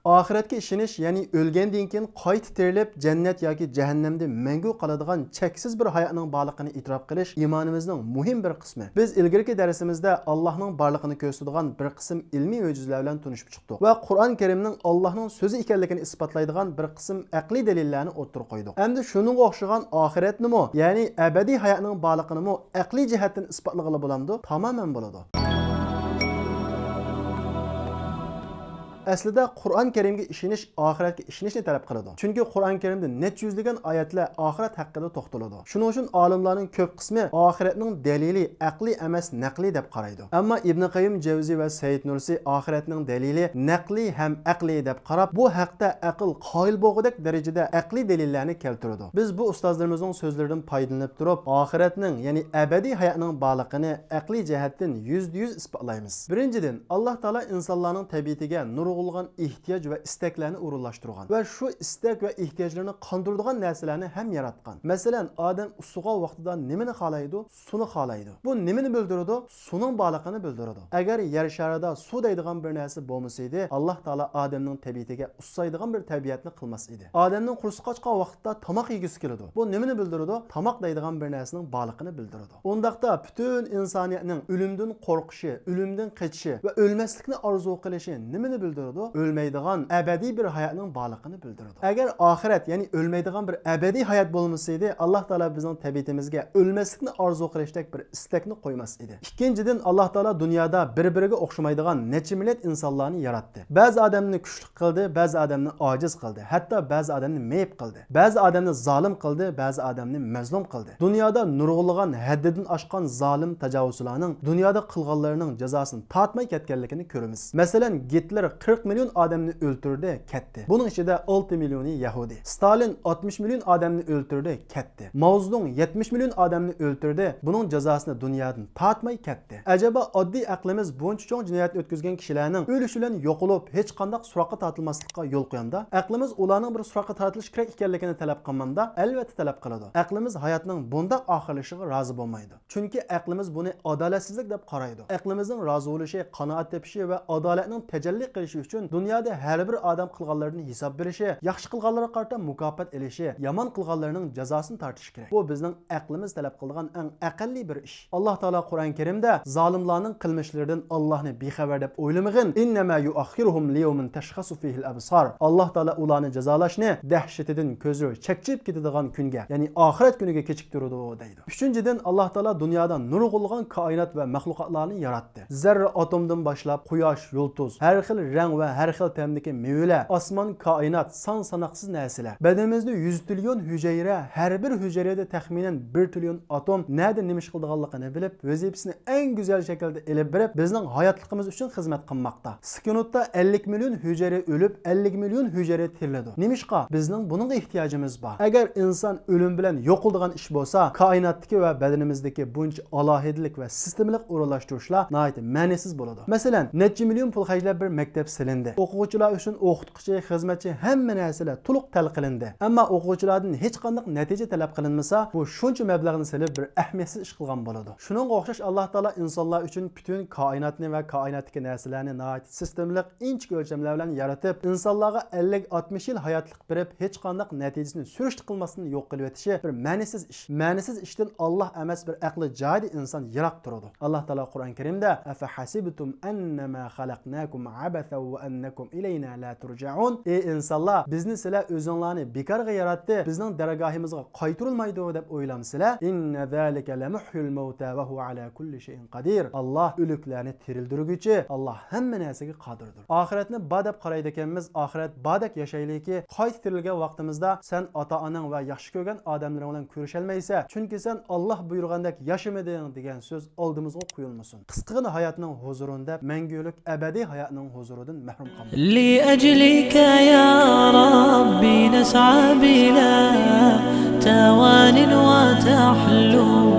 Oxiratga ishonish, ya'ni o'lgandan keyin qayta tirilib jannat yoki jahannamda mangu qoladigan cheksiz bir hayotning borligini e'tirof qilish iymonimizning muhim bir qismi. Biz ilgirki darsimizda Allohning borligini ko'rsatadigan bir qism ilmiy mo'jizalar bilan tunishib chiqdik va Qur'on Karimning Allohning so'zi ekanligini isbotlaydigan bir qism aqliy dalillarni o'tirib qo'ydik. Endi shuningga o'xshagan oxiratnimi, ya'ni abadiy hayotning borligini aqliy jihatdan isbotlag'ili bo'lamdi? Tamoman bo'ladi. Aslida Qur'on Karimga ishonish oxiratga ishonishni talab qiladi. Chunki Qur'on Karimda necha yuzlagan oyatlar oxirat haqida to'xtaladi. Shuning uchun olimlarning ko'p qismi oxiratning dalili aqliy emas, naqliy deb qaraydi. Ammo Ibn Qayyim Javziy va Said Nursi oxiratning dalili naqliy ham aqliy deb qarab, bu haqda aql qoyil bo'lgudek darajada aqliy dalillarni keltiradi. Biz bu ustozlarimizning so'zlaridan foydalanib turib, oxiratning, ya'ni abadiy hayotning borligini aqliy jihatdan %100 isbotlaymiz. Birinchidan, Alloh taolo insonlarning tabiatiga nurg'ulg'an ehtiyoj va istaklarni o'rinlashtirgan va shu istak va ehtiyojlarni qondiradigan narsalarni ham yaratgan. Masalan, odam ustiga vaqtida nimani xohlaydi? Suvni xohlaydi. Bu nimani bildiradi? Suvning borligini bildiradi. Agar yer sharida suv deydigan bir narsa bo'lmasa edi, Alloh taolo odamning tabiatiga ussaydigan bir tabiatni qilmas edi. Odamning qursi qochgan vaqtda tomoq yegisi keladi. Bu nimani bildiradi? Tomoq deydigan bir narsaning borligini bildiradi. Undaqda butun insoniyatning o'limdan qo'rqishi, o'limdan qochishi va o'lmaslikni orzu qilishi nimani bildiradi? Ölmeydigan ebedi bir hayatning borligini bildiradi. Agar oxirat, ya'ni ölmeydigan bir ebedi hayat bo'lmasaydi, Alloh taolo bizning tabiatimizga o'lmaslikni orzu qilishdak bir istakni qo'ymas edi. Ikkinchidan, Alloh taolo dunyoda bir-biriga o'xshamaydigan necha millat insonlarni yaratdi. Ba'zi odamni kuchli qildi, ba'zi odamni ojiz qildi, hatto ba'zi odamni meyib qildi. Ba'zi odamni zolim qildi, ba'zi odamni mazlum qildi. Dunyoda nurg'ulg'an haddidan oshgan zolim tajovuzchilarning dunyoda qilganlarining jazosini tortmay ketganligini ko'ramiz. Masalan, Gitler 40 milyon adamını öldürdü, ketdi. Bunun içinde 6 milyonu Yahudi. Stalin 60 milyon adamını öldürdü, ketdi. Mao Zedong 70 milyon adamını öldürdü. Bunun cezasını dünyadan tartmay ketdi. Acaba oddiy aqlimiz buncha cho'ng jinoyat o'tkazgan kishilarning o'lishi bilan yo'qolib, hech qanday so'roqqa tortilmaslikka yo'l qo'yanda, aqlimiz ularning bir so'roqqa tortilish kerak ekanligini talab qilmanda, albatta talab qiladi. Aqlimiz hayotning bunday oxirlashiga rozi bo'lmaydi. Chunki aqlimiz buni adolatsizlik deb qaraydi. Aqlimizning rozi bo'lishi, qanoat tepishi va adolatning tajalli qilishi uchun dunyoda har bir odam qilganlarini hisob berishi, yaxshi qilganlarga qarata mukofot elishi, yomon qilganlarning jazosini tortishi kerak. Bu bizning aqlimiz talab qilgan eng aqalli bir ish. Alloh taolo Qur'on Karimda zolimlarning qilmishlaridan Allohni bexabar deb o'ylamagin. Innama yu'akhiruhum liyawmin tashkhasu fihi al-absar. Alloh taolo ularni jazolashni dahshatidan ko'zi chakchib ketadigan kunga, ya'ni oxirat kuniga kechiktiradi deydi. Uchinchidan, Alloh taolo dunyoda nurg'ulg'an koinot va mahluqotlarni yaratdi. Zarra atomdan boshlab quyosh, yulduz, har xil rang va har xil ta'mdagi mevalar, osmon, koinot, son sanoqsiz narsalar. Badanimizda 100 trillion hujayra, har bir hujayrada taxminan 1 trillion atom nada nima ish qilganligini bilib, vazifasini eng go'zal shaklda elib berib, bizning hayotligimiz uchun xizmat qilmoqda. Sekundda 50 million hujayra o'lib, 50 million hujayra tiriladi. Nimishqa bizning bunga ehtiyojimiz bor. Agar inson o'lim bilan yo'qoladigan ish bo'lsa, koinotdagi va badanimizdagi buncha alohidlik va sistemlik o'rinlashtirishlar nihoyat ma'nisiz bo'ladi. Masalan, necha million pul xarjlab bir maktab silindi. O'quvchilar uchun o'qituvchi, xizmatchi hamma narsalar to'liq tal qilindi. Ammo o'quvchilardan hech qanday natija talab qilinmasa, bu shuncha mablag'ni silib bir ahamiyatsiz ish qilgan bo'ladi. Shuningga o'xshash Alloh taolo insonlar uchun butun koinotni va koinotdagi narsalarni nihoyat sistemlik, inchik o'lchamlar bilan yaratib, insonlarga 50-60 yil hayotlik berib, hech qanday natijasini surishti qilmasdan yo'q qilib o'tishi bir ma'nisiz ish. Ma'nisiz ishdan Alloh emas bir aqli joyida inson yiroq turadi. Alloh taolo Qur'on Karimda afa hasibtum annama khalaqnakum abatha va annakum ilayna la turja'un. Ey insonlar, bizni sizlar o'zinglarni bekorga yaratdi, bizning dargohimizga qaytarilmaydi deb o'ylamsizlar. Inna zalika lamuhyul mauta va huwa ala kulli shay'in qadir. Alloh o'liklarni tirildirguchi, Alloh hamma narsaga qodirdir. Oxiratni badab qaraydi ekanmiz, oxirat badak yashaylikki, qayta tirilgan vaqtimizda sen ota-onang va yaxshi ko'rgan odamlaring bilan ko'risholmaysan, chunki sen Alloh buyurgandek yashamading degan so'z oldimizga qo'yilmasin. Qisqagina hayotning huzurida mangulik abadiy hayotning huzuridan mahrum qolmaymiz. Li ajlika ya Rabbi nas'a bila tawanin wa tahlu